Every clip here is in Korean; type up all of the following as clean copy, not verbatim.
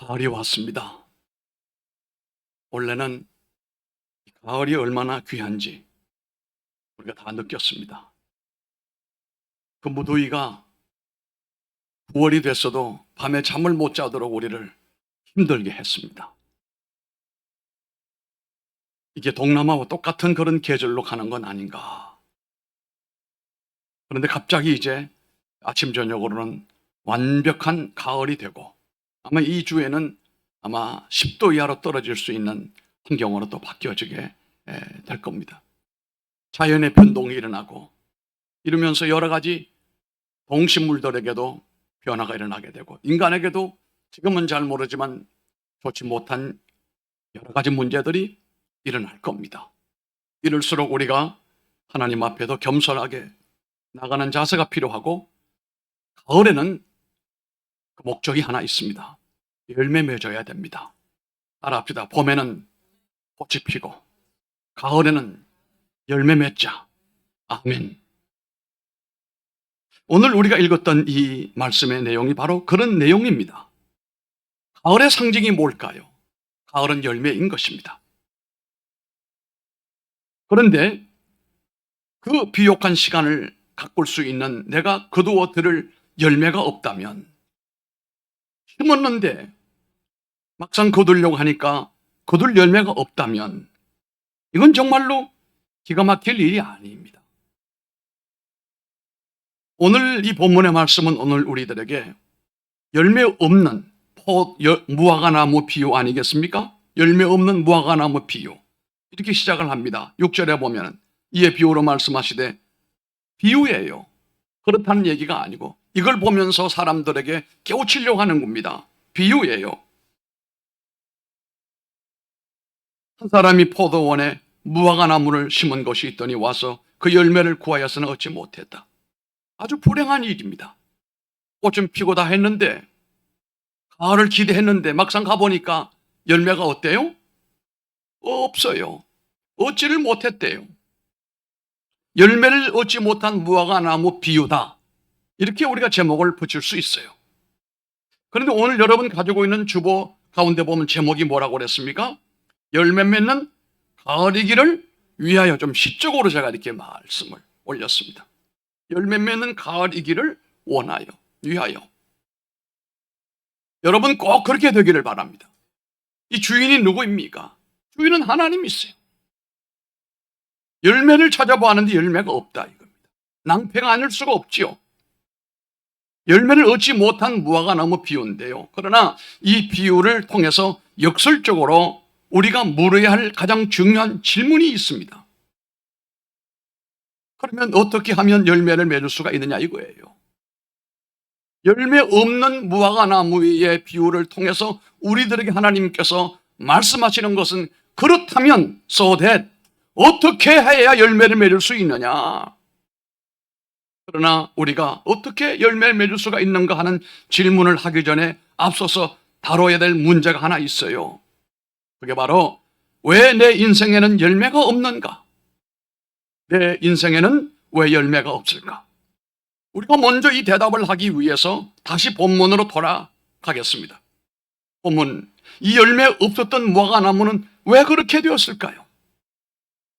가을이 왔습니다. 원래는 가을이 얼마나 귀한지 우리가 다 느꼈습니다. 그 무더위가 9월이 됐어도 밤에 잠을 못 자도록 우리를 힘들게 했습니다. 이게 동남아와 똑같은 그런 계절로 가는 건 아닌가. 그런데 갑자기 이제 아침 저녁으로는 완벽한 가을이 되고 아마 이 주에는 아마 10도 이하로 떨어질 수 있는 환경으로 또 바뀌어지게 될 겁니다. 자연의 변동이 일어나고 이러면서 여러 가지 동식물들에게도 변화가 일어나게 되고 인간에게도 지금은 잘 모르지만 좋지 못한 여러 가지 문제들이 일어날 겁니다. 이럴수록 우리가 하나님 앞에도 겸손하게 나가는 자세가 필요하고 가을에는 그 목적이 하나 있습니다. 열매 맺어야 됩니다. 따라합시다. 봄에는 꽃이 피고 가을에는 열매 맺자. 아멘. 오늘 우리가 읽었던 이 말씀의 내용이 바로 그런 내용입니다. 가을의 상징이 뭘까요? 가을은 열매인 것입니다. 그런데 그 비옥한 시간을 가꿀 수 있는 내가 거두어 들을 열매가 없다면 심었는데 막상 거두려고 하니까 거둘 열매가 없다면 이건 정말로 기가 막힐 일이 아닙니다. 오늘 이 본문의 말씀은 오늘 우리들에게 열매 없는 무화과나무 비유 아니겠습니까? 열매 없는 무화과나무 비유 이렇게 시작을 합니다. 6절에 보면 이에 비유로 말씀하시되 비유예요. 그렇다는 얘기가 아니고 이걸 보면서 사람들에게 깨우치려고 하는 겁니다. 비유예요. 한 사람이 포도원에 무화과나무를 심은 것이 있더니 와서 그 열매를 구하여서는 얻지 못했다. 아주 불행한 일입니다. 꽃 좀 피고 다 했는데 가을을 기대했는데 막상 가보니까 열매가 어때요? 없어요. 얻지를 못했대요. 열매를 얻지 못한 무화과나무 비유다. 이렇게 우리가 제목을 붙일 수 있어요. 그런데 오늘 여러분 가지고 있는 주보 가운데 보면 제목이 뭐라고 그랬습니까? 열매 맺는 가을이기를 위하여. 좀 시적으로 제가 이렇게 말씀을 올렸습니다. 열매 맺는 가을이기를 원하여, 위하여. 여러분 꼭 그렇게 되기를 바랍니다. 이 주인이 누구입니까? 주인은 하나님이세요. 열매를 찾아보았는데 열매가 없다 이겁니다. 낭패가 아닐 수가 없지요. 열매를 얻지 못한 무화과나무 비유인데요. 그러나 이 비유를 통해서 역설적으로 우리가 물어야 할 가장 중요한 질문이 있습니다. 그러면 어떻게 하면 열매를 맺을 수가 있느냐 이거예요. 열매 없는 무화과나무의 비유를 통해서 우리들에게 하나님께서 말씀하시는 것은 그렇다면 so that 어떻게 해야 열매를 맺을 수 있느냐. 그러나 우리가 어떻게 열매를 맺을 수가 있는가 하는 질문을 하기 전에 앞서서 다뤄야 될 문제가 하나 있어요. 그게 바로 왜 내 인생에는 열매가 없는가? 내 인생에는 왜 열매가 없을까? 우리가 먼저 이 대답을 하기 위해서 다시 본문으로 돌아가겠습니다. 본문, 이 열매 없었던 무화과나무는 왜 그렇게 되었을까요?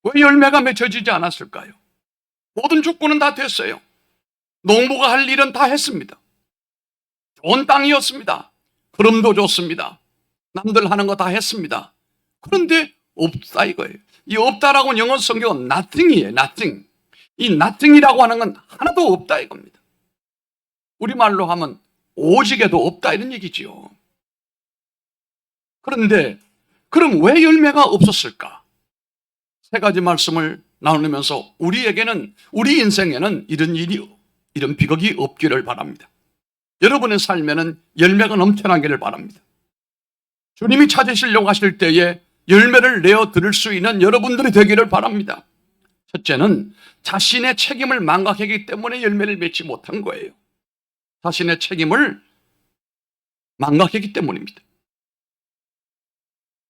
왜 열매가 맺혀지지 않았을까요? 모든 조건은 다 됐어요. 농부가 할 일은 다 했습니다. 좋은 땅이었습니다. 흐름도 좋습니다. 남들 하는 거 다 했습니다. 그런데 없다 이거예요. 이 없다라고 영어 성경은 nothing이에요. nothing. 이 nothing이라고 하는 건 하나도 없다 이겁니다. 우리말로 하면 오직에도 없다 이런 얘기지요. 그런데 그럼 왜 열매가 없었을까? 세 가지 말씀을 나누면서 우리에게는, 우리 인생에는 이런 비극이 없기를 바랍니다. 여러분의 삶에는 열매가 넘쳐나기를 바랍니다. 주님이 찾으시려고 하실 때에 열매를 내어 드릴 수 있는 여러분들이 되기를 바랍니다. 첫째는 자신의 책임을 망각했기 때문에 열매를 맺지 못한 거예요. 자신의 책임을 망각했기 때문입니다.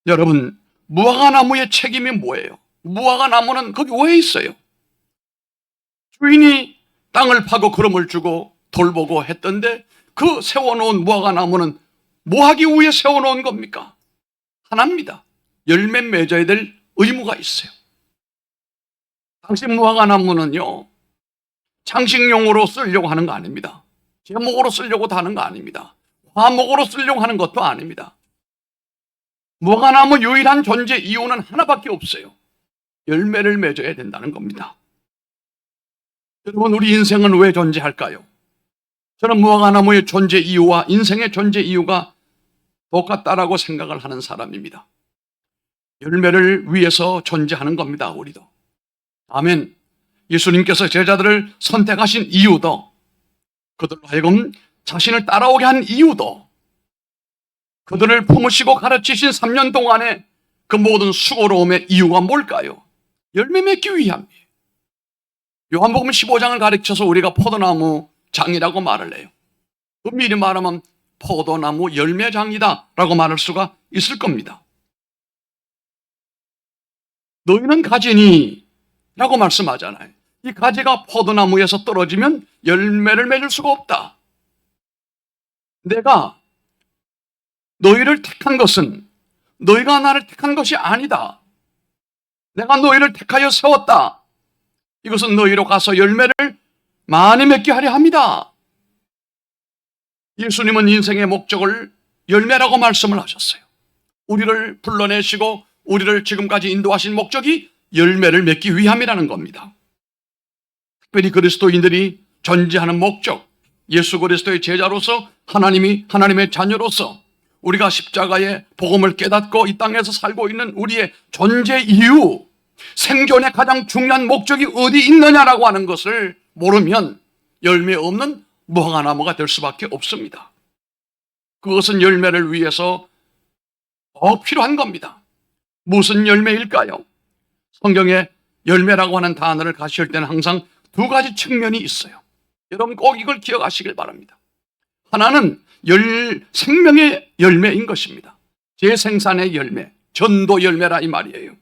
여러분, 무화과나무의 책임이 뭐예요? 무화과나무는 거기 왜 있어요? 주인이 땅을 파고 거름을 주고 돌보고 했던데 그 세워놓은 무화과나무는 뭐 하기 위해 세워놓은 겁니까? 하나입니다. 열매 맺어야 될 의무가 있어요. 당시 무화과나무는요, 장식용으로 쓰려고 하는 거 아닙니다. 제목으로 쓰려고 하는 거 아닙니다. 화목으로 쓰려고 하는 것도 아닙니다. 무화과나무 유일한 존재 이유는 하나밖에 없어요. 열매를 맺어야 된다는 겁니다. 여러분, 우리 인생은 왜 존재할까요? 저는 무화과나무의 존재 이유와 인생의 존재 이유가 똑같다라고 생각을 하는 사람입니다. 열매를 위해서 존재하는 겁니다, 우리도. 아멘. 예수님께서 제자들을 선택하신 이유도, 그들로 하여금 자신을 따라오게 한 이유도, 그들을 품으시고 가르치신 3년 동안의 그 모든 수고로움의 이유가 뭘까요? 열매 맺기 위함이에요. 요한복음 15장을 가르쳐서 우리가 포도나무 장이라고 말을 해요. 엄밀히 말하면 포도나무 열매장이다 라고 말할 수가 있을 겁니다. 너희는 가지니 라고 말씀하잖아요. 이 가지가 포도나무에서 떨어지면 열매를 맺을 수가 없다. 내가 너희를 택한 것은 너희가 나를 택한 것이 아니다. 내가 너희를 택하여 세웠다. 이것은 너희로 가서 열매를 많이 맺게 하려 합니다. 예수님은 인생의 목적을 열매라고 말씀을 하셨어요. 우리를 불러내시고 우리를 지금까지 인도하신 목적이 열매를 맺기 위함이라는 겁니다. 특별히 그리스도인들이 존재하는 목적, 예수 그리스도의 제자로서 하나님의 자녀로서 우리가 십자가의 복음을 깨닫고 이 땅에서 살고 있는 우리의 존재 이유, 생존의 가장 중요한 목적이 어디 있느냐라고 하는 것을 모르면 열매 없는 무화과나무가 될 수밖에 없습니다. 그것은 열매를 위해서 더 필요한 겁니다. 무슨 열매일까요? 성경에 열매라고 하는 단어를 가실 때는 항상 두 가지 측면이 있어요. 여러분 꼭 이걸 기억하시길 바랍니다. 하나는 생명의 열매인 것입니다. 재생산의 열매, 전도 열매라 이 말이에요.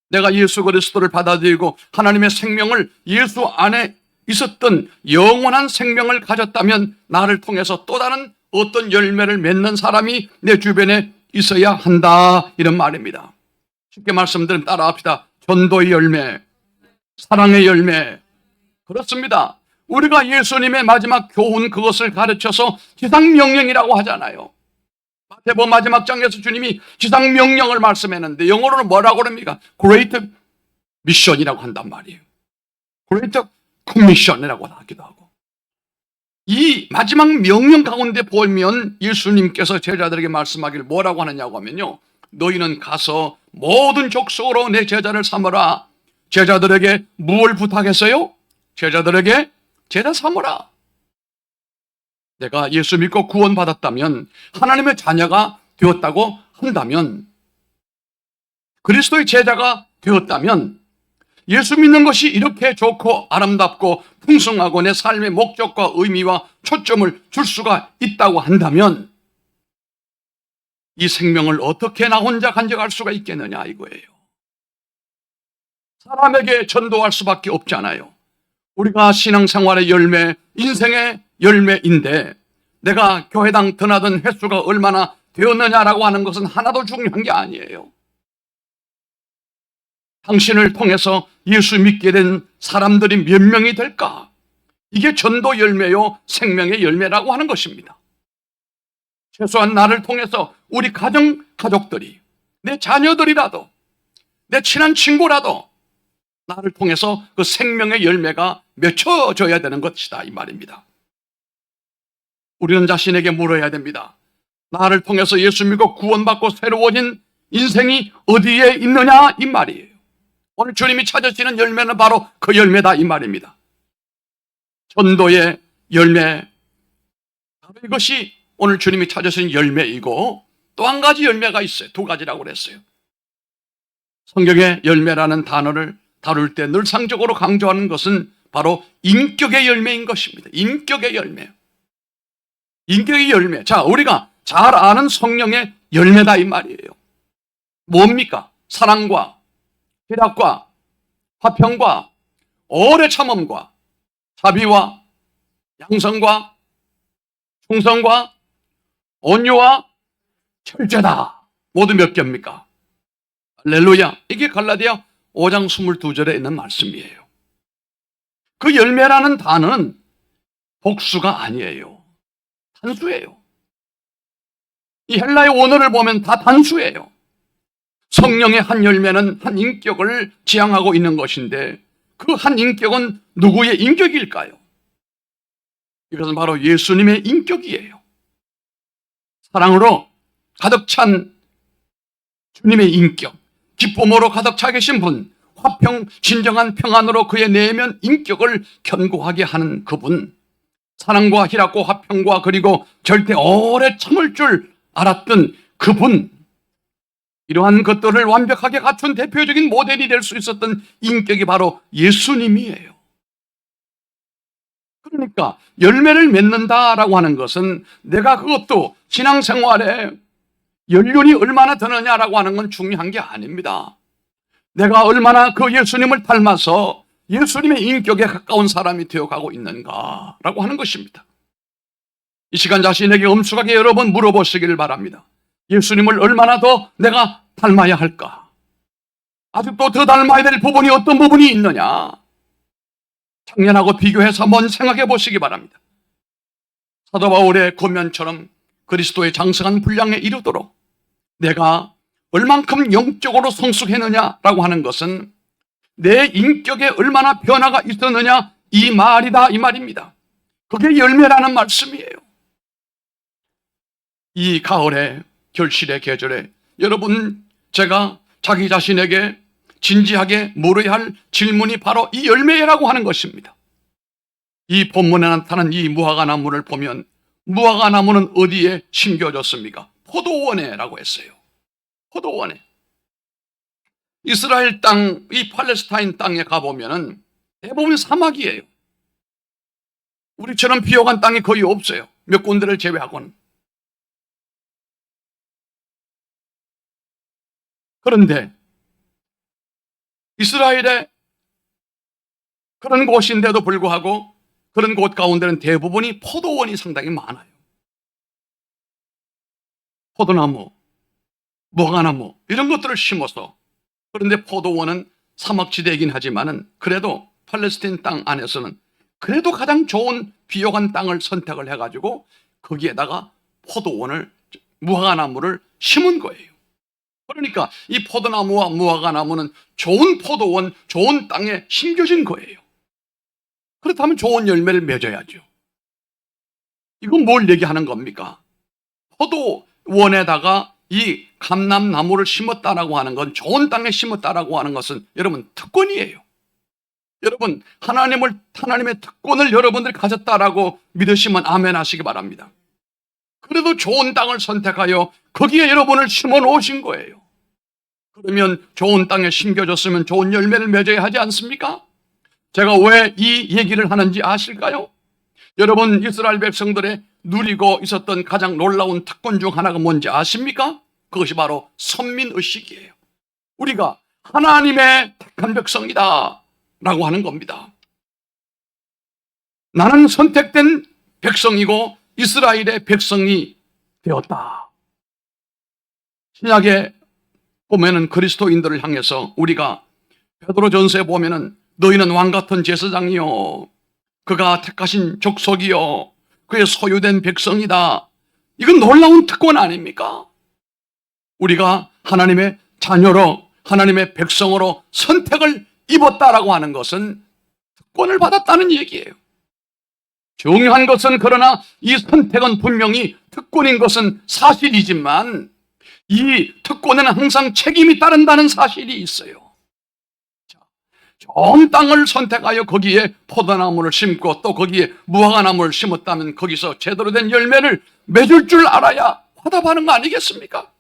내가 예수 그리스도를 받아들이고 하나님의 생명을 예수 안에 있었던 영원한 생명을 가졌다면 나를 통해서 또 다른 어떤 열매를 맺는 사람이 내 주변에 있어야 한다, 이런 말입니다. 쉽게 말씀드리면 따라합시다. 전도의 열매, 사랑의 열매. 그렇습니다. 우리가 예수님의 마지막 교훈 그것을 가르쳐서 지상명령이라고 하잖아요. 마태복음 마지막 장에서 주님이 지상명령을 말씀했는데 영어로는 뭐라고 그럽니까? Great Mission이라고 한단 말이에요. Great Commission이라고 하기도 하고. 이 마지막 명령 가운데 보면 예수님께서 제자들에게 말씀하기를 뭐라고 하느냐고 하면요, 너희는 가서 모든 족속으로 내 제자를 삼으라. 제자들에게 무엇을 부탁했어요? 제자들에게 제자 삼으라. 내가 예수 믿고 구원받았다면, 하나님의 자녀가 되었다고 한다면, 그리스도의 제자가 되었다면, 예수 믿는 것이 이렇게 좋고 아름답고 풍성하고 내 삶의 목적과 의미와 초점을 줄 수가 있다고 한다면 이 생명을 어떻게 나 혼자 간직할 수가 있겠느냐 이거예요. 사람에게 전도할 수밖에 없잖아요. 우리가 신앙생활의 열매, 인생의 열매인데 내가 교회당 드나든 횟수가 얼마나 되었느냐라고 하는 것은 하나도 중요한 게 아니에요. 당신을 통해서 예수 믿게 된 사람들이 몇 명이 될까? 이게 전도 열매요, 생명의 열매라고 하는 것입니다. 최소한 나를 통해서 우리 가족들이, 내 자녀들이라도, 내 친한 친구라도 나를 통해서 그 생명의 열매가 맺혀져야 되는 것이다 이 말입니다. 우리는 자신에게 물어야 됩니다. 나를 통해서 예수 믿고 구원받고 새로워진 인생이 어디에 있느냐 이 말이에요. 오늘 주님이 찾으시는 열매는 바로 그 열매다 이 말입니다. 전도의 열매, 바로 이것이 오늘 주님이 찾으신 열매이고, 또 한 가지 열매가 있어요. 두 가지라고 그랬어요. 성경의 열매라는 단어를 다룰 때 늘상적으로 강조하는 것은 바로 인격의 열매인 것입니다. 인격의 열매. 인격의 열매. 자, 우리가 잘 아는 성령의 열매다 이 말이에요. 뭡니까? 사랑과 희락과 화평과 오래 참음과 자비와 양성과 충성과 온유와 철저다. 모두 몇 개입니까? 할렐루야. 이게 갈라디아 5장 22절에 있는 말씀이에요. 그 열매라는 단어는 복수가 아니에요. 단수예요. 이 헬라의 원어를 보면 다 단수예요. 성령의 한 열매는 한 인격을 지향하고 있는 것인데 그 한 인격은 누구의 인격일까요? 이것은 바로 예수님의 인격이에요. 사랑으로 가득 찬 주님의 인격, 기쁨으로 가득 차 계신 분, 화평, 진정한 평안으로 그의 내면 인격을 견고하게 하는 그분, 사랑과 희락과 화평과 그리고 절대 오래 참을 줄 알았던 그분, 이러한 것들을 완벽하게 갖춘 대표적인 모델이 될 수 있었던 인격이 바로 예수님이에요. 그러니까 열매를 맺는다라고 하는 것은 내가 그것도 신앙생활에 연륜이 얼마나 되느냐라고 하는 건 중요한 게 아닙니다. 내가 얼마나 그 예수님을 닮아서 예수님의 인격에 가까운 사람이 되어가고 있는가라고 하는 것입니다. 이 시간 자신에게 엄숙하게 여러 번 물어보시기를 바랍니다. 예수님을 얼마나 더 내가 닮아야 할까? 아직도 더 닮아야 될 부분이 어떤 부분이 있느냐? 작년하고 비교해서 한번 생각해 보시기 바랍니다. 사도 바울의 권면처럼 그리스도의 장성한 분량에 이르도록 내가 얼만큼 영적으로 성숙했느냐라고 하는 것은 내 인격에 얼마나 변화가 있었느냐 이 말이다 이 말입니다. 그게 열매라는 말씀이에요. 이 가을의 결실의 계절에 여러분 제가 자기 자신에게 진지하게 물어야 할 질문이 바로 이 열매라고 하는 것입니다. 이 본문에 나타난 이 무화과 나무를 보면 무화과 나무는 어디에 심겨졌습니까? 포도원에라고 했어요. 포도원에. 이스라엘 땅, 이 팔레스타인 땅에 가보면은 대부분 사막이에요. 우리처럼 비옥한 땅이 거의 없어요. 몇 군데를 제외하고는. 그런데 이스라엘에 그런 곳인데도 불구하고 그런 곳 가운데는 대부분이 포도원이 상당히 많아요. 포도나무, 무화과나무 이런 것들을 심어서 그런데 포도원은 사막지대이긴 하지만은 그래도 팔레스타인 땅 안에서는 그래도 가장 좋은 비옥한 땅을 선택을 해가지고 거기에다가 포도원을 무화과나무를 심은 거예요. 그러니까 이 포도나무와 무화과나무는 좋은 포도원, 좋은 땅에 심겨진 거예요. 그렇다면 좋은 열매를 맺어야죠. 이건 뭘 얘기하는 겁니까? 포도원에다가 이 감람나무를 심었다라고 하는 건 좋은 땅에 심었다라고 하는 것은 여러분 특권이에요. 여러분 하나님의 특권을 여러분들이 가졌다라고 믿으시면 아멘 하시기 바랍니다. 그래도 좋은 땅을 선택하여 거기에 여러분을 심어 놓으신 거예요. 그러면 좋은 땅에 심겨졌으면 좋은 열매를 맺어야 하지 않습니까? 제가 왜 이 얘기를 하는지 아실까요? 여러분 이스라엘 백성들의 누리고 있었던 가장 놀라운 특권 중 하나가 뭔지 아십니까? 그것이 바로 선민의식이에요. 우리가 하나님의 택한 백성이다 라고 하는 겁니다. 나는 선택된 백성이고 이스라엘의 백성이 되었다. 신약에 보면은 그리스도인들을 향해서 우리가 베드로전서에 보면은 너희는 왕같은 제사장이요 그가 택하신 족속이요 그의 소유된 백성이다. 이건 놀라운 특권 아닙니까? 우리가 하나님의 자녀로 하나님의 백성으로 선택을 입었다라고 하는 것은 특권을 받았다는 얘기예요. 중요한 것은 그러나 이 선택은 분명히 특권인 것은 사실이지만 이 특권에는 항상 책임이 따른다는 사실이 있어요. 좋은 땅을 선택하여 거기에 포도나무를 심고 또 거기에 무화과나무를 심었다면 거기서 제대로 된 열매를 맺을 줄 알아야 화답하는 거 아니겠습니까?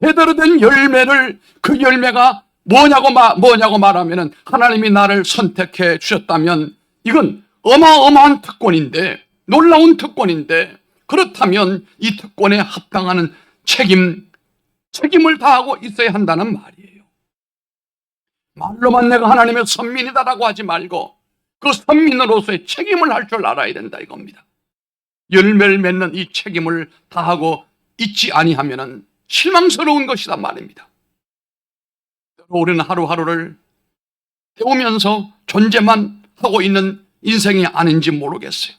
제대로 된 열매를 그 열매가 뭐냐고 말하면은 하나님이 나를 선택해 주셨다면 이건 어마어마한 특권인데 놀라운 특권인데 그렇다면 이 특권에 합당하는 책임을 다하고 있어야 한다는 말이에요. 말로만 내가 하나님의 선민이다라고 하지 말고 그 선민으로서의 책임을 할 줄 알아야 된다 이겁니다. 열매를 맺는 이 책임을 다하고 있지 아니하면은 실망스러운 것이란 말입니다. 우리는 하루하루를 때우면서 존재만 하고 있는 인생이 아닌지 모르겠어요.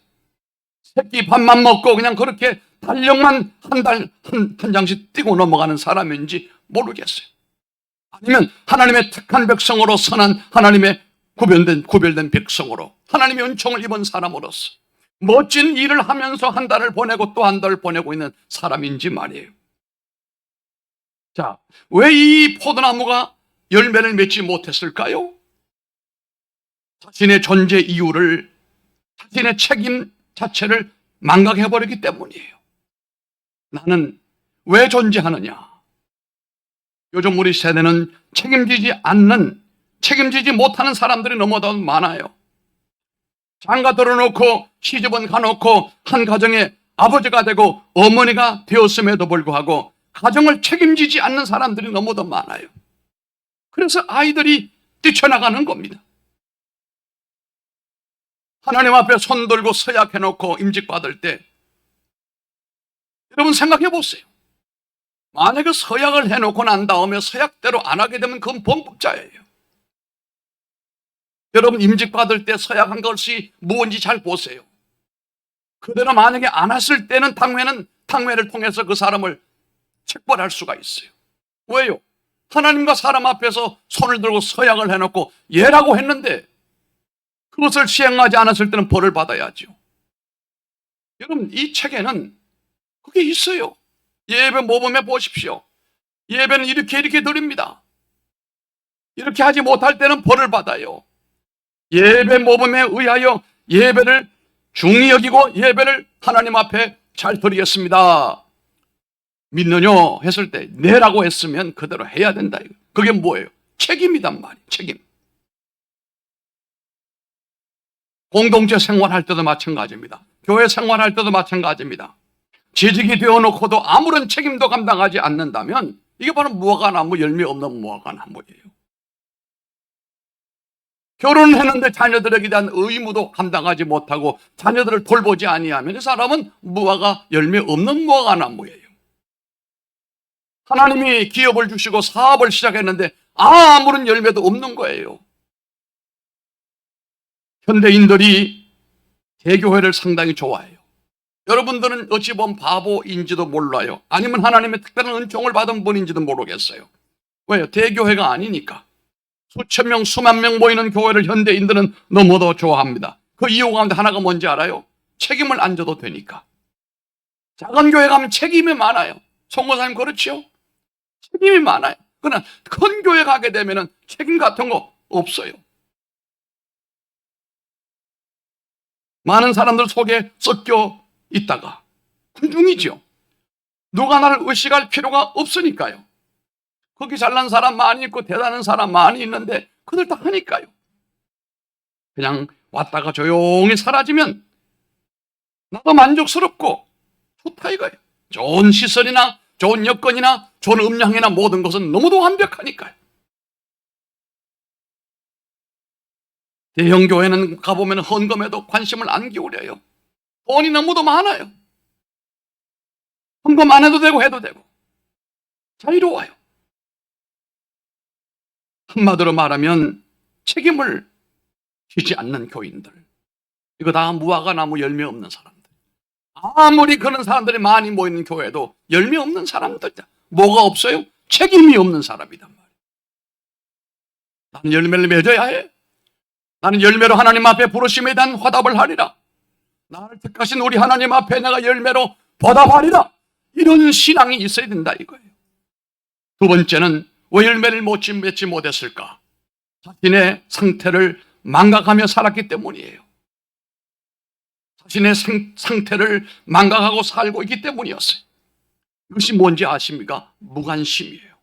새끼 밥만 먹고 그냥 그렇게 달력만 한 장씩 띄고 넘어가는 사람인지 모르겠어요. 아니면 하나님의 택한 백성으로, 선한 하나님의 구별된 백성으로, 하나님의 은총을 입은 사람으로서 멋진 일을 하면서 한 달을 보내고 또 한 달을 보내고 있는 사람인지 말이에요. 자, 왜 이 포도나무가 열매를 맺지 못했을까요? 자신의 존재 이유를, 자신의 책임 자체를 망각해버리기 때문이에요. 나는 왜 존재하느냐? 요즘 우리 세대는 책임지지 못하는 사람들이 너무도 많아요. 장가 들어놓고 시집은 가놓고 한 가정의 아버지가 되고 어머니가 되었음에도 불구하고 가정을 책임지지 않는 사람들이 너무도 많아요. 그래서 아이들이 뛰쳐나가는 겁니다. 하나님 앞에 손 들고 서약해놓고 임직받을 때 여러분 생각해 보세요. 만약에 서약을 해놓고 난 다음에 서약대로 안 하게 되면 그건 범법자예요. 여러분 임직받을 때 서약한 것이 무엇인지 잘 보세요. 그대로 만약에 안 했을 때는 당회를 통해서 그 사람을 책벌할 수가 있어요. 왜요? 하나님과 사람 앞에서 손을 들고 서약을 해놓고 예라고 했는데 그것을 시행하지 않았을 때는 벌을 받아야죠. 여러분 이 책에는 그게 있어요. 예배 모범에 보십시오. 예배는 이렇게 드립니다. 이렇게 하지 못할 때는 벌을 받아요. 예배 모범에 의하여 예배를 중히 여기고 예배를 하나님 앞에 잘 드리겠습니다. 믿느냐 했을 때 네라고 했으면 그대로 해야 된다. 그게 뭐예요? 책임이단 말이에요. 책임. 공동체 생활할 때도 마찬가지입니다. 교회 생활할 때도 마찬가지입니다. 재직이 되어놓고도 아무런 책임도 감당하지 않는다면 이게 바로 무화과나무, 열매 없는 무화과나무예요. 결혼을 했는데 자녀들에게 대한 의무도 감당하지 못하고 자녀들을 돌보지 아니하면 이 사람은 무화과, 열매 없는 무화과나무예요. 하나님이 기업을 주시고 사업을 시작했는데 아무런 열매도 없는 거예요. 현대인들이 대교회를 상당히 좋아해요. 여러분들은 어찌 보면 바보인지도 몰라요. 아니면 하나님의 특별한 은총을 받은 분인지도 모르겠어요. 왜요? 대교회가 아니니까. 수천 명, 수만 명 모이는 교회를 현대인들은 너무도 좋아합니다. 그 이유 가운데 하나가 뭔지 알아요? 책임을 안 져도 되니까. 작은 교회 가면 책임이 많아요. 송교사님 그렇죠? 책임이 많아요. 그러나 큰 교회 가게 되면 책임 같은 거 없어요. 많은 사람들 속에 섞여 있다가 군중이죠. 누가 나를 의식할 필요가 없으니까요. 거기 잘난 사람 많이 있고 대단한 사람 많이 있는데 그들 다 하니까요. 그냥 왔다가 조용히 사라지면 나도 만족스럽고 좋다 이거예요. 좋은 시설이나 좋은 여건이나 좋은 음량이나 모든 것은 너무도 완벽하니까요. 대형 교회는 가보면 헌금에도 관심을 안 기울여요. 돈이 너무도 많아요. 헌금 안 해도 되고 해도 되고 자유로워요. 한마디로 말하면 책임을 지지 않는 교인들, 이거 다 무화과나무 열매 없는 사람들. 아무리 그런 사람들이 많이 모이는 교회도 열매 없는 사람들. 뭐가 없어요? 책임이 없는 사람이단 말이에요. 나는 열매를 맺어야 해. 나는 열매로 하나님 앞에 부르심에 대한 화답을 하리라. 나를 택하신 우리 하나님 앞에 내가 열매로 보답하리라. 이런 신앙이 있어야 된다 이거예요. 두 번째는 왜 열매를 맺지 못했을까? 자신의 상태를 망각하며 살았기 때문이에요. 자신의 상태를 망각하고 살고 있기 때문이었어요. 이것이 뭔지 아십니까? 무관심이에요.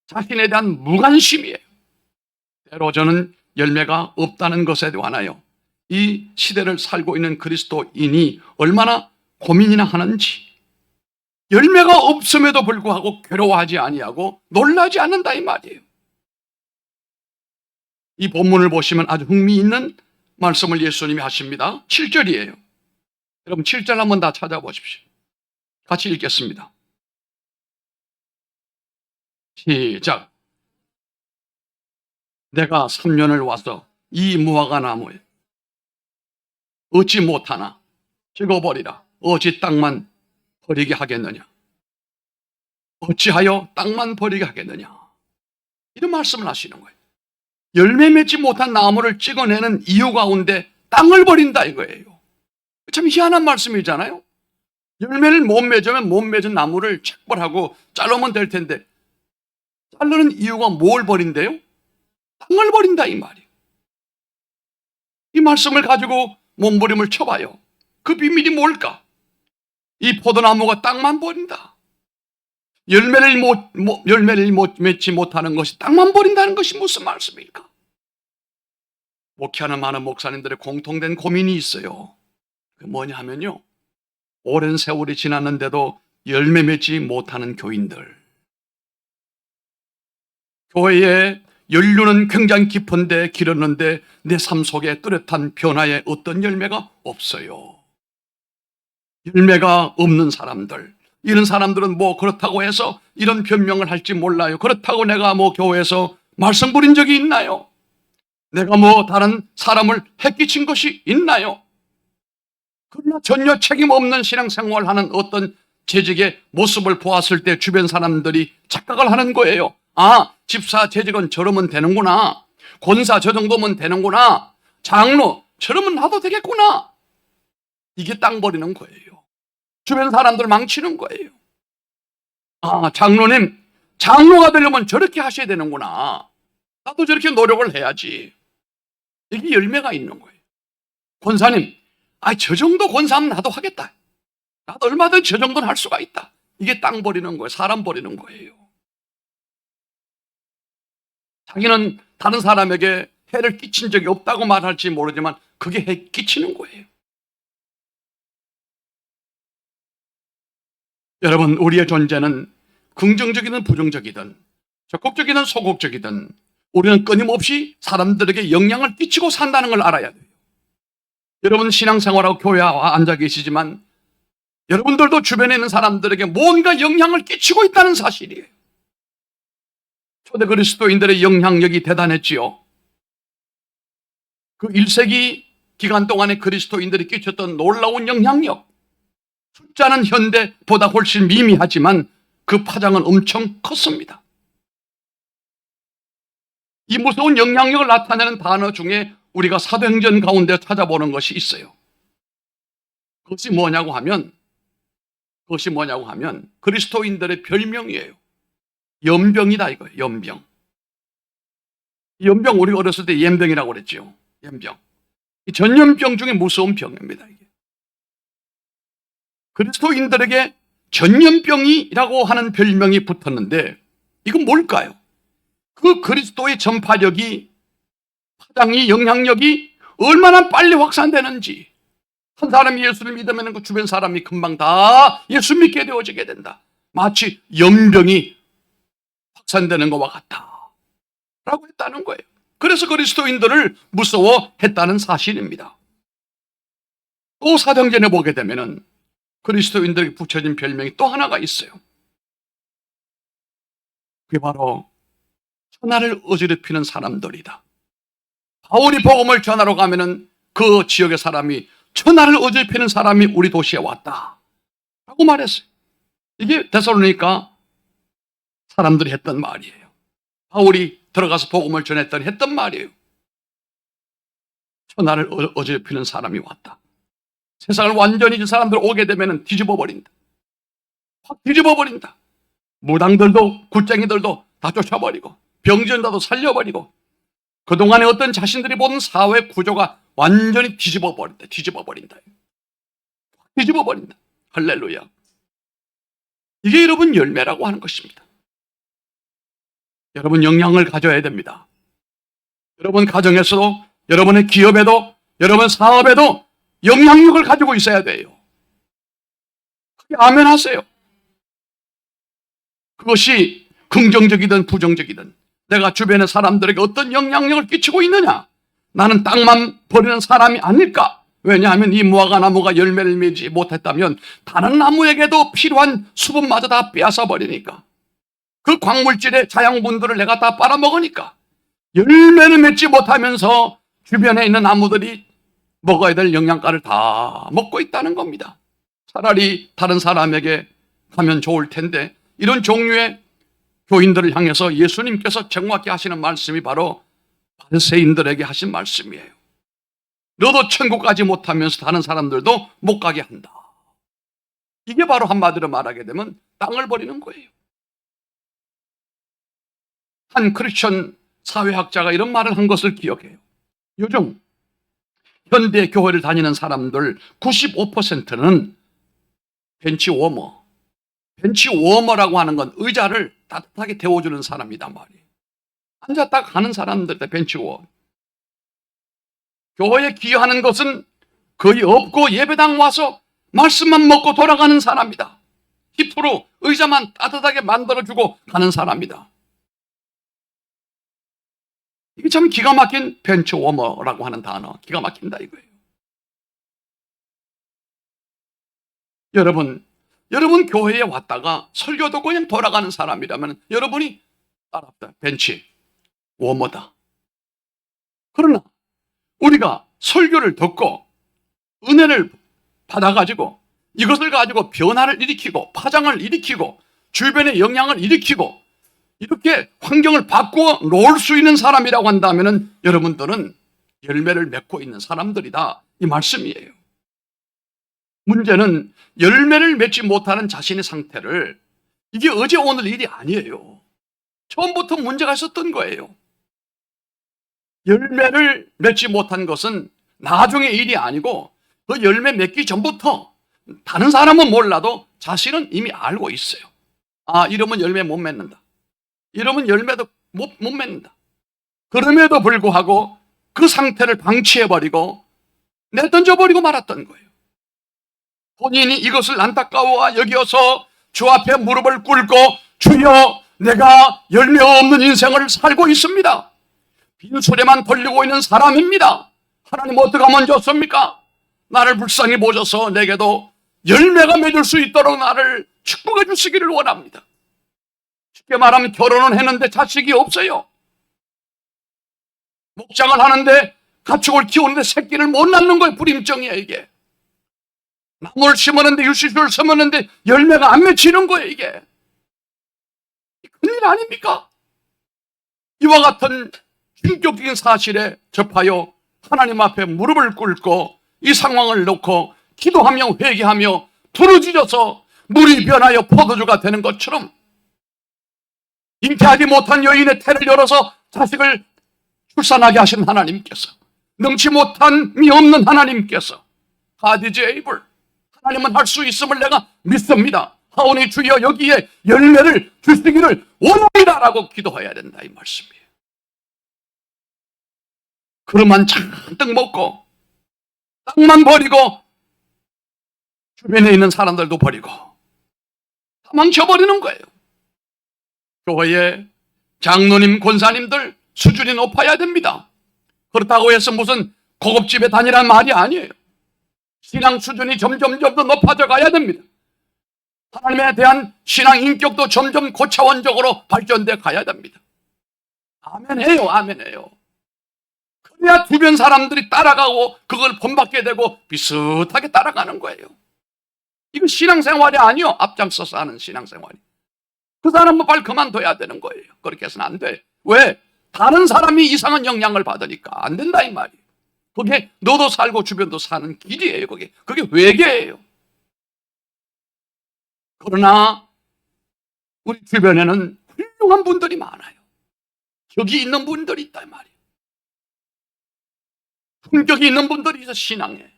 자신에 대한 무관심이에요. 때로 저는 열매가 없다는 것에 관하여 이 시대를 살고 있는 그리스도인이 얼마나 고민이나 하는지, 열매가 없음에도 불구하고 괴로워하지 아니하고 놀라지 않는다 이 말이에요. 이 본문을 보시면 아주 흥미있는 말씀을 예수님이 하십니다. 7절이에요. 여러분 7절 한번 다 찾아보십시오. 같이 읽겠습니다. 시작. 내가 3년을 와서 이 무화과 나무에 어찌 못하나 찍어버리라. 어찌 땅만 버리게 하겠느냐. 어찌하여 땅만 버리게 하겠느냐. 이런 말씀을 하시는 거예요. 열매 맺지 못한 나무를 찍어내는 이유 가운데 땅을 버린다 이거예요. 참 희한한 말씀이잖아요. 열매를 못 맺으면 못 맺은 나무를 책벌하고 자르면 될 텐데 자르는 이유가 뭘 버린대요? 땅을 버린다 이 말이에요. 이 말씀을 가지고 몸부림을 쳐봐요. 그 비밀이 뭘까? 이 포도나무가 땅만 버린다. 열매를 맺지 못하는 것이 땅만 버린다는 것이 무슨 말씀일까? 목회하는 많은 목사님들의 공통된 고민이 있어요. 그 뭐냐 하면요, 오랜 세월이 지났는데도 열매 맺지 못하는 교인들. 교회의 연륜은 굉장히 깊은데 길었는데 내 삶 속에 뚜렷한 변화의 어떤 열매가 없어요. 열매가 없는 사람들, 이런 사람들은 뭐 그렇다고 해서 이런 변명을 할지 몰라요. 그렇다고 내가 뭐 교회에서 말씀 부린 적이 있나요? 내가 뭐 다른 사람을 해끼친 것이 있나요? 그러나 전혀 책임 없는 신앙생활을 하는 어떤 재직의 모습을 보았을 때 주변 사람들이 착각을 하는 거예요. 아, 집사 재직은 저러면 되는구나. 권사 저 정도면 되는구나. 장로 저러면 나도 되겠구나. 이게 땅 버리는 거예요. 주변 사람들 망치는 거예요. 아, 장로님, 장로가 되려면 저렇게 하셔야 되는구나. 나도 저렇게 노력을 해야지. 이게 열매가 있는 거예요. 권사님, 저 정도 권사하면 나도 하겠다. 나도 얼마든지 저 정도는 할 수가 있다. 이게 땅 버리는 거예요. 사람 버리는 거예요. 자기는 다른 사람에게 해를 끼친 적이 없다고 말할지 모르지만 그게 해 끼치는 거예요. 여러분, 우리의 존재는 긍정적이든 부정적이든 적극적이든 소극적이든 우리는 끊임없이 사람들에게 영향을 끼치고 산다는 걸 알아야 돼요. 여러분 신앙생활하고 교회에 앉아 계시지만 여러분들도 주변에 있는 사람들에게 뭔가 영향을 끼치고 있다는 사실이에요. 초대 그리스도인들의 영향력이 대단했지요. 그 1세기 기간 동안에 그리스도인들이 끼쳤던 놀라운 영향력, 숫자는 현대보다 훨씬 미미하지만 그 파장은 엄청 컸습니다. 이 무서운 영향력을 나타내는 단어 중에 우리가 사도행전 가운데 찾아보는 것이 있어요. 그것이 뭐냐고 하면 그리스도인들의 별명이에요. 연병이다 이거예요. 연병. 연병, 우리가 어렸을 때 연병이라고 그랬죠. 연병. 이 전염병 중에 무서운 병입니다. 이게. 그리스도인들에게 전염병이라고 하는 별명이 붙었는데 이건 뭘까요? 그 그리스도의 전파력이, 파장이, 영향력이 얼마나 빨리 확산되는지. 한 사람이 예수를 믿으면 그 주변 사람이 금방 다 예수 믿게 되어지게 된다. 마치 연병이 확산되는 것과 같다 라고 했다는 거예요. 그래서 그리스도인들을 무서워했다는 사실입니다. 또 사도행전에 보게 되면은 그리스도인들에게 붙여진 별명이 또 하나가 있어요. 그게 바로 천하를 어지럽히는 사람들이다. 바울이 복음을 전하러 가면은 그 지역의 사람이 천하를 어지럽히는 사람이 우리 도시에 왔다 라고 말했어요. 이게 데살로니가 사람들이 했던 말이에요. 바울이 들어가서 복음을 전했더니 했던 말이에요. 천하를 어지럽히는 사람이 왔다. 세상을 완전히 이 사람들 오게 되면 뒤집어 버린다. 확 뒤집어 버린다. 무당들도 굿쟁이들도 다 쫓아버리고 병전자도 살려버리고 그동안에 어떤 자신들이 보는 사회 구조가 완전히 뒤집어 버린다. 뒤집어 버린다. 뒤집어 버린다. 할렐루야. 이게 여러분 열매라고 하는 것입니다. 여러분 영향을 가져야 됩니다. 여러분 가정에서도, 여러분의 기업에도, 여러분 사업에도 영향력을 가지고 있어야 돼요. 그게 아멘 하세요. 그것이 긍정적이든 부정적이든 내가 주변의 사람들에게 어떤 영향력을 끼치고 있느냐. 나는 땅만 버리는 사람이 아닐까. 왜냐하면 이 무화과 나무가 열매를 맺지 못했다면 다른 나무에게도 필요한 수분마저 다 빼앗아 버리니까. 그 그 광물질의 자양분들을 내가 다 빨아먹으니까 열매를 맺지 못하면서 주변에 있는 나무들이 먹어야 될 영양가를 다 먹고 있다는 겁니다. 차라리 다른 사람에게 가면 좋을 텐데, 이런 종류의 교인들을 향해서 예수님께서 정확히 하시는 말씀이 바로 바리새인들에게 하신 말씀이에요. 너도 천국 가지 못하면서 다른 사람들도 못 가게 한다. 이게 바로 한마디로 말하게 되면 땅을 버리는 거예요. 한 크리스천 사회학자가 이런 말을 한 것을 기억해요. 요즘 현대 교회를 다니는 사람들 95%는 벤치워머라고 하는 건 의자를 따뜻하게 데워주는 사람이란 말이에요. 앉았다 가는 사람들 때 벤치워머. 교회에 기여하는 것은 거의 없고 예배당 와서 말씀만 먹고 돌아가는 사람이다. 10% 의자만 따뜻하게 만들어주고 가는 사람이다. 이게 참 기가 막힌 벤치워머라고 하는 단어, 기가 막힌다 이거예요. 여러분 교회에 왔다가 설교도 그냥 돌아가는 사람이라면 여러분이 따라합니다. 벤치 워머다. 그러나 우리가 설교를 듣고 은혜를 받아가지고 이것을 가지고 변화를 일으키고 파장을 일으키고 주변에 영향을 일으키고 이렇게 환경을 바꾸어 놓을 수 있는 사람이라고 한다면 여러분들은 열매를 맺고 있는 사람들이다, 이 말씀이에요. 문제는 열매를 맺지 못하는 자신의 상태를, 이게 어제 오늘 일이 아니에요. 처음부터 문제가 있었던 거예요. 열매를 맺지 못한 것은 나중의 일이 아니고 그 열매 맺기 전부터 다른 사람은 몰라도 자신은 이미 알고 있어요. 아, 이러면 열매 못 맺는다. 이러면 열매도 못 맺는다. 그럼에도 불구하고 그 상태를 방치해버리고 내던져버리고 말았던 거예요. 본인이 이것을 안타까워 여기어서 주 앞에 무릎을 꿇고 주여, 내가 열매 없는 인생을 살고 있습니다. 빈수레만 돌리고 있는 사람입니다. 하나님 어떻게 하면 좋습니까? 나를 불쌍히 보셔서 내게도 열매가 맺을 수 있도록 나를 축복해 주시기를 원합니다. 쉽게 말하면 결혼은 했는데 자식이 없어요. 목장을 하는데 가축을 키우는데 새끼를 못 낳는 거예요. 불임증이에요 이게. 나무를 심었는데 유시수를 심었는데 열매가 안 맺히는 거예요 이게. 큰일 아닙니까? 이와 같은 충격적인 사실에 접하여 하나님 앞에 무릎을 꿇고 이 상황을 놓고 기도하며 회개하며 부르짖어서 물이 변하여 포도주가 되는 것처럼 잉태하지 못한 여인의 태를 열어서 자식을 출산하게 하신 하나님께서, 능치 못함이 없는 하나님께서 God is able, 하나님은 할 수 있음을 내가 믿습니다. 하오니 주여 여기에 열매를 주시기를 원합니다 라고 기도해야 된다 이 말씀이에요. 그릇만 잔뜩 먹고 땅만 버리고 주변에 있는 사람들도 버리고 다 망쳐버리는 거예요. 교회에 장로님, 권사님들 수준이 높아야 됩니다. 그렇다고 해서 무슨 고급집에 다니라는 말이 아니에요. 신앙 수준이 점점 더 높아져 가야 됩니다. 하나님에 대한 신앙 인격도 점점 고차원적으로 발전돼 가야 됩니다. 아멘해요, 아멘해요. 그래야 주변 사람들이 따라가고 그걸 본받게 되고 비슷하게 따라가는 거예요. 이거 신앙생활이 아니요, 앞장서서 하는 신앙생활이. 그 사람은 빨리 그만둬야 되는 거예요. 그렇게 해서는 안 돼. 왜? 다른 사람이 이상한 영향을 받으니까 안 된다 이 말이에요. 그게 너도 살고 주변도 사는 길이에요. 그게 회개예요. 그러나 우리 주변에는 훌륭한 분들이 많아요. 격이 있는 분들이 있다 이 말이에요. 품격이 있는 분들이 있어. 신앙에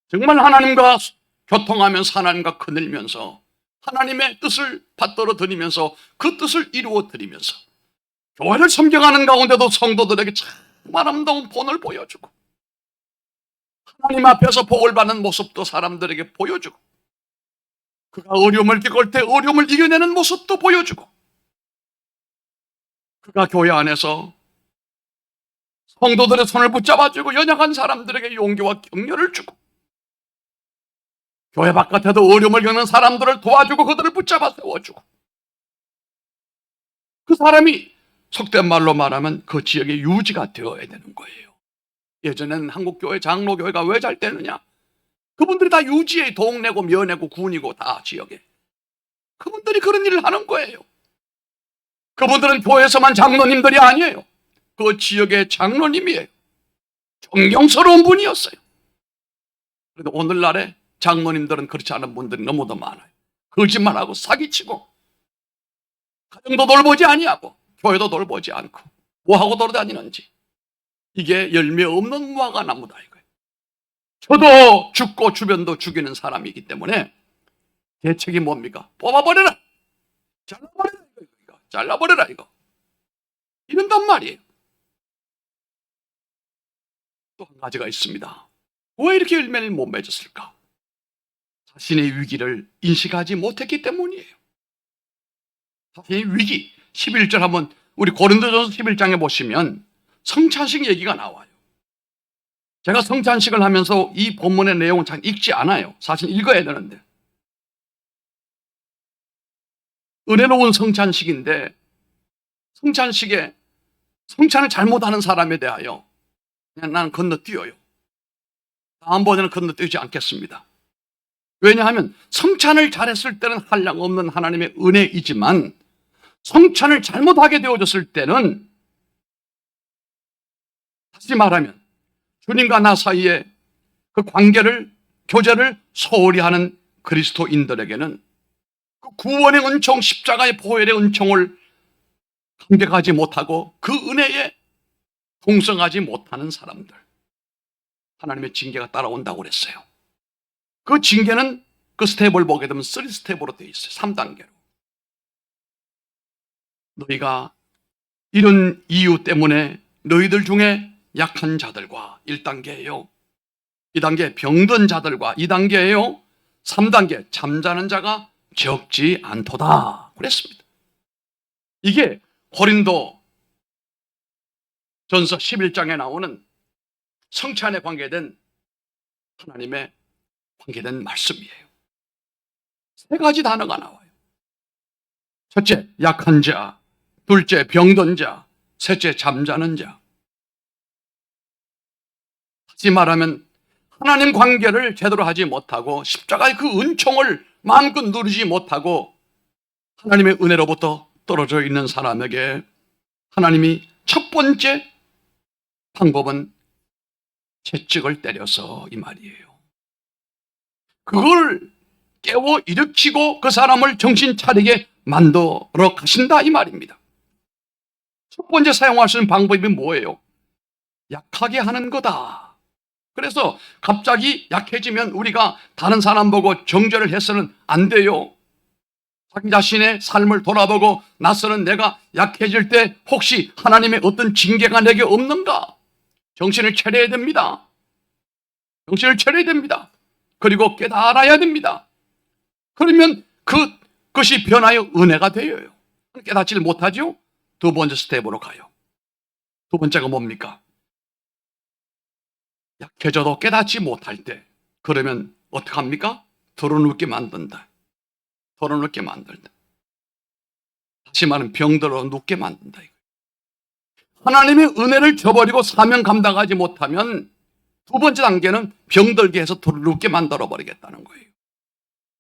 정말 하나님과 교통하면서 하나님과 거닐면서 하나님의 뜻을 받들어 드리면서 그 뜻을 이루어 드리면서 교회를 섬겨가는 가운데도 성도들에게 정말 아름다운 본을 보여주고 하나님 앞에서 복을 받는 모습도 사람들에게 보여주고 그가 어려움을 겪을 때 어려움을 이겨내는 모습도 보여주고 그가 교회 안에서 성도들의 손을 붙잡아주고 연약한 사람들에게 용기와 격려를 주고 교회 바깥에도 어려움을 겪는 사람들을 도와주고 그들을 붙잡아 세워주고 그 사람이 속된 말로 말하면 그 지역의 유지가 되어야 되는 거예요. 예전에는 한국교회, 장로교회가 왜 잘 되느냐? 그분들이 다 유지에 동네고 면회고 군이고 다 지역에. 그분들이 그런 일을 하는 거예요. 그분들은 교회에서만 장로님들이 아니에요. 그 지역의 장로님이에요. 존경스러운 분이었어요. 그런데 오늘날의 장로님들은 그렇지 않은 분들이 너무도 많아요. 거짓말하고 사기치고 가정도 돌보지 아니하고 교회도 돌보지 않고 뭐하고 돌아다니는지. 이게 열매 없는 무화과 나무다 이거예요. 저도 죽고 주변도 죽이는 사람이기 때문에 대책이 뭡니까? 뽑아버려라. 잘라버려라 이거. 잘라버려라 이거. 이런단 말이에요. 또 한 가지가 있습니다. 왜 이렇게 열매를 못 맺었을까? 자신의 위기를 인식하지 못했기 때문이에요. 자신의 위기. 11절 한번 우리 고린도전서 11장에 보시면 성찬식 얘기가 나와요. 제가 성찬식을 하면서 이 본문의 내용을 잘 읽지 않아요. 사실 읽어야 되는데. 은혜로운 성찬식인데 성찬식에 성찬을 잘못하는 사람에 대하여 그냥 나는 건너뛰어요. 다음번에는 건너뛰지 않겠습니다. 왜냐하면 성찬을 잘했을 때는 한량없는 하나님의 은혜이지만 성찬을 잘못하게 되어졌을 때는 다시 말하면 주님과 나 사이에 그 관계를, 교제를 소홀히 하는 그리스도인들에게는 그 구원의 은총, 십자가의 보혈의 은총을 감격하지 못하고 그 은혜에 동성하지 못하는 사람들, 하나님의 징계가 따라온다고 그랬어요. 그 징계는 그 스텝을 보게 되면 3스텝으로 되어 있어요. 3단계로. 너희가 이런 이유 때문에 너희들 중에 약한 자들과 1단계예요. 2단계 병든 자들과 2단계예요. 3단계 잠자는 자가 적지 않도다 그랬습니다. 이게 고린도 전서 11장에 나오는 성찬에 관계된 하나님의 관계된 말씀이에요. 3가지 단어가 나와요. 첫째, 약한 자. 둘째, 병든 자. 셋째, 잠자는 자. 다시 말하면 하나님 관계를 제대로 하지 못하고 십자가의 그 은총을 마음껏 누리지 못하고 하나님의 은혜로부터 떨어져 있는 사람에게 하나님이 첫 번째 방법은 채찍을 때려서 이 말이에요. 그걸 깨워 일으키고 그 사람을 정신 차리게 만들어 가신다 이 말입니다. 첫 번째 사용할 수 있는 방법이 뭐예요? 약하게 하는 거다. 그래서 갑자기 약해지면 우리가 다른 사람 보고 정죄를 해서는 안 돼요. 자기 자신의 삶을 돌아보고 나서는 내가 약해질 때 혹시 하나님의 어떤 징계가 내게 없는가? 정신을 차려야 됩니다. 정신을 차려야 됩니다. 그리고 깨달아야 됩니다. 그러면 그것이 변하여 은혜가 되어요. 깨닫지를 못하죠? 두 번째 스텝으로 가요. 두 번째가 뭡니까? 약해져도 깨닫지 못할 때 그러면 어떡합니까? 덜어눕게 만든다. 덜어눕게 만든다. 다시 말하면 병들어 눕게 만든다. 하나님의 은혜를 저버리고 사명 감당하지 못하면 두 번째 단계는 병들게 해서 눕게 만들어버리겠다는 거예요.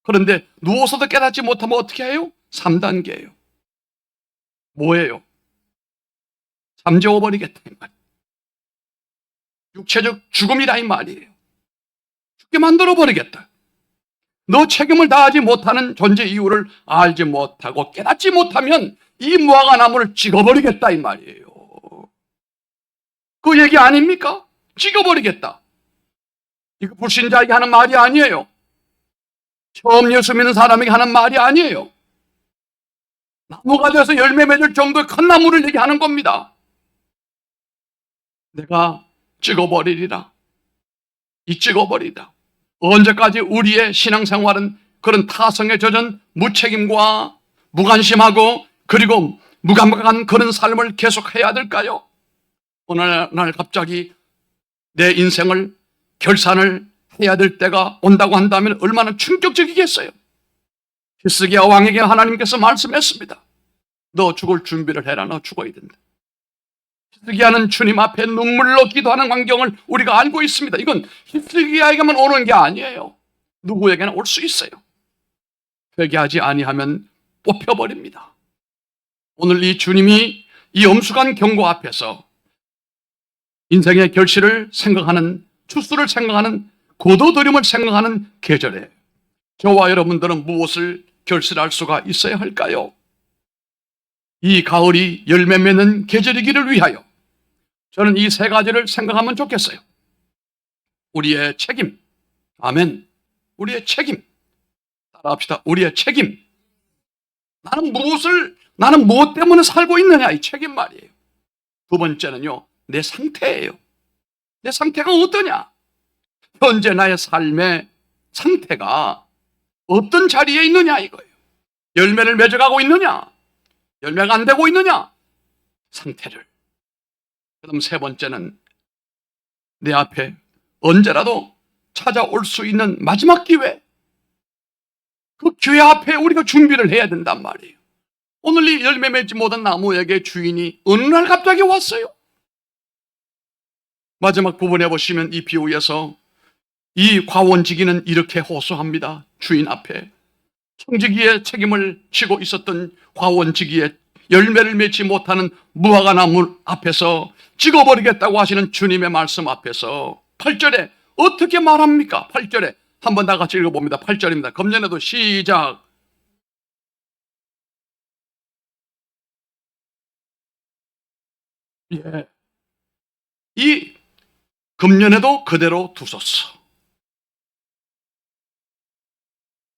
그런데 누워서도 깨닫지 못하면 어떻게 해요? 3단계예요. 뭐예요? 잠재워버리겠다 이 말이에요. 육체적 죽음이라 이 말이에요. 죽게 만들어버리겠다. 너 책임을 다하지 못하는 존재 이유를 알지 못하고 깨닫지 못하면 이 무화과 나무를 찍어버리겠다 이 말이에요. 그 얘기 아닙니까? 찍어버리겠다. 이거 불신자에게 하는 말이 아니에요. 처음 예수 믿는 사람에게 하는 말이 아니에요. 나무가 돼서 열매 맺을 정도의 큰 나무를 얘기하는 겁니다. 내가 찍어버리리라. 이 찍어버리다. 언제까지 우리의 신앙생활은 그런 타성에 젖은 무책임과 무관심하고 그리고 무감각한 그런 삶을 계속해야 될까요? 어느 날 갑자기 내 인생을 결산을 해야 될 때가 온다고 한다면 얼마나 충격적이겠어요. 히스기야 왕에게 하나님께서 말씀했습니다. 너 죽을 준비를 해라. 너 죽어야 된다. 히스기야는 주님 앞에 눈물로 기도하는 광경을 우리가 알고 있습니다. 이건 히스기야에게만 오는 게 아니에요. 누구에게나 올 수 있어요. 회개하지 아니하면 뽑혀버립니다. 오늘 이 주님이 이 엄숙한 경고 앞에서 인생의 결실을 생각하는, 추수를 생각하는, 고도드림을 생각하는 계절에 저와 여러분들은 무엇을 결실할 수가 있어야 할까요? 이 가을이 열매 맺는 계절이기를 위하여 저는 이 세 가지를 생각하면 좋겠어요. 우리의 책임. 아멘. 우리의 책임. 따라합시다. 우리의 책임. 나는 무엇 때문에 살고 있느냐, 이 책임 말이에요. 두 번째는요, 내 상태예요. 내 상태가 어떠냐? 현재 나의 삶의 상태가 어떤 자리에 있느냐 이거예요. 열매를 맺어가고 있느냐? 열매가 안 되고 있느냐? 상태를. 그다음 세 번째는 내 앞에 언제라도 찾아올 수 있는 마지막 기회. 그 기회 앞에 우리가 준비를 해야 된단 말이에요. 오늘 이 열매 맺지 못한 나무에게 주인이 어느 날 갑자기 왔어요. 마지막 부분에 보시면 이 비유에서 이 과원지기는 이렇게 호소합니다. 주인 앞에 청지기의 책임을 지고 있었던 과원지기의 열매를 맺지 못하는 무화과 나무 앞에서 찍어버리겠다고 하시는 주님의 말씀 앞에서 8절에 어떻게 말합니까? 8절에 한번 다 같이 읽어봅니다. 8절입니다. 금년에도 시작. 예. 이 금년에도 그대로 두소서.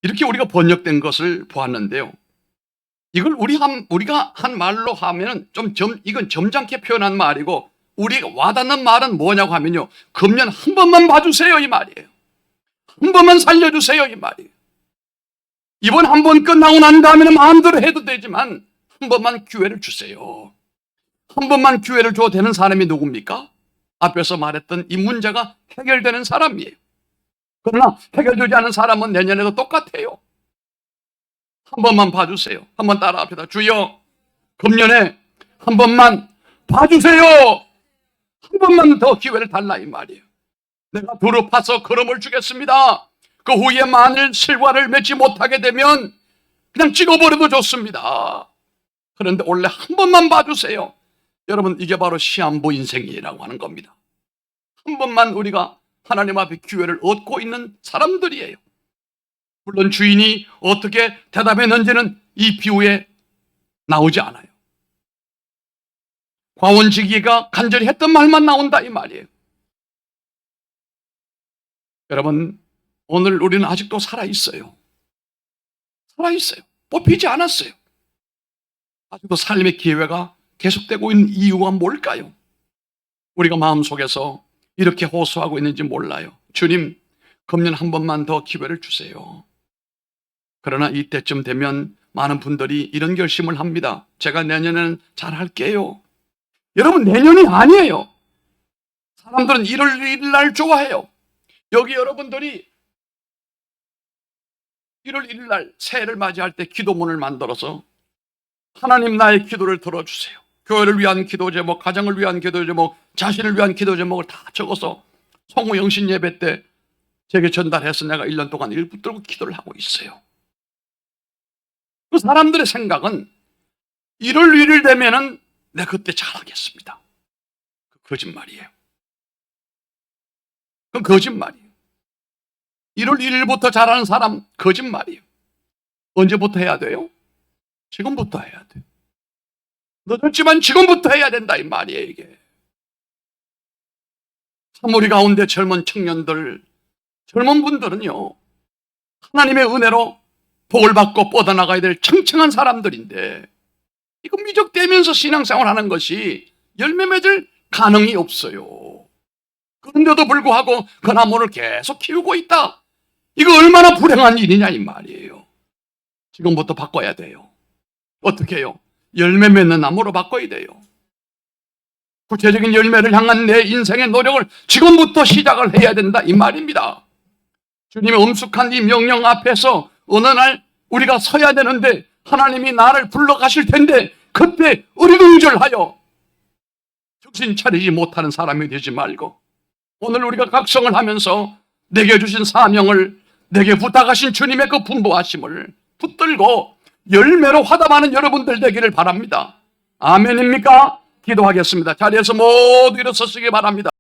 이렇게 우리가 번역된 것을 보았는데요. 이걸 우리가 한 말로 하면은 이건 점잖게 표현한 말이고, 우리가 와닿는 말은 뭐냐고 하면요. 금년 한 번만 봐주세요. 이 말이에요. 한 번만 살려주세요. 이 말이에요. 이번 한 번 끝나고 난 다음에는 마음대로 해도 되지만 한 번만 기회를 주세요. 한 번만 기회를 줘도 되는 사람이 누굽니까? 앞에서 말했던 이 문제가 해결되는 사람이에요. 그러나 해결되지 않은 사람은 내년에도 똑같아요. 한 번만 봐주세요. 한번 따라합시다. 주여, 금년에 한 번만 봐주세요. 한 번만 더 기회를 달라 이 말이에요. 내가 두루 파서 걸음을 주겠습니다. 그 후에 만일 실과를 맺지 못하게 되면 그냥 찍어버려도 좋습니다. 그런데 원래 한 번만 봐주세요. 여러분, 이게 바로 시한부 인생이라고 하는 겁니다. 한 번만 우리가 하나님 앞에 기회를 얻고 있는 사람들이에요. 물론 주인이 어떻게 대답했는지는 이 비유에 나오지 않아요. 과원지기가 간절히 했던 말만 나온다 이 말이에요. 여러분, 오늘 우리는 아직도 살아있어요. 살아있어요. 뽑히지 않았어요. 아직도 삶의 기회가 계속되고 있는 이유가 뭘까요? 우리가 마음속에서 이렇게 호소하고 있는지 몰라요. 주님, 금년 한 번만 더 기회를 주세요. 그러나 이때쯤 되면 많은 분들이 이런 결심을 합니다. 제가 내년에는 잘할게요. 여러분, 내년이 아니에요. 사람들은 1월 1일 날 좋아해요. 여기 여러분들이 1월 1일 날 새해를 맞이할 때 기도문을 만들어서 하나님 나의 기도를 들어주세요. 교회를 위한 기도 제목, 가정을 위한 기도 제목, 자신을 위한 기도 제목을 다 적어서 성우 영신 예배 때 제게 전달해서 내가 1년 동안 일 붙들고 기도를 하고 있어요. 그 사람들의 생각은 1월 1일 되면은 내가 그때 잘하겠습니다. 그 거짓말이에요. 그건 거짓말이에요. 1월 1일부터 잘하는 사람 거짓말이에요. 언제부터 해야 돼요? 지금부터 해야 돼요. 늦었지만 지금부터 해야 된다 이 말이에요. 이게 참 우리 가운데 젊은 청년들, 젊은 분들은요, 하나님의 은혜로 복을 받고 뻗어나가야 될 청청한 사람들인데 이거 미적대면서 신앙생활 하는 것이 열매 맺을 가능이 없어요. 그런데도 불구하고 그 나무를 계속 키우고 있다. 이거 얼마나 불행한 일이냐 이 말이에요. 지금부터 바꿔야 돼요. 어떻게 해요? 열매 맺는 나무로 바꿔야 돼요. 구체적인 열매를 향한 내 인생의 노력을 지금부터 시작을 해야 된다 이 말입니다. 주님의 엄숙한 이 명령 앞에서 어느 날 우리가 서야 되는데 하나님이 나를 불러가실 텐데 그때 어리둥절하여 정신 차리지 못하는 사람이 되지 말고, 오늘 우리가 각성을 하면서 내게 주신 사명을, 내게 부탁하신 주님의 그 분부하심을 붙들고 열매로 화답하는 여러분들 되기를 바랍니다. 아멘입니까? 기도하겠습니다. 자리에서 모두 일어서시기 바랍니다.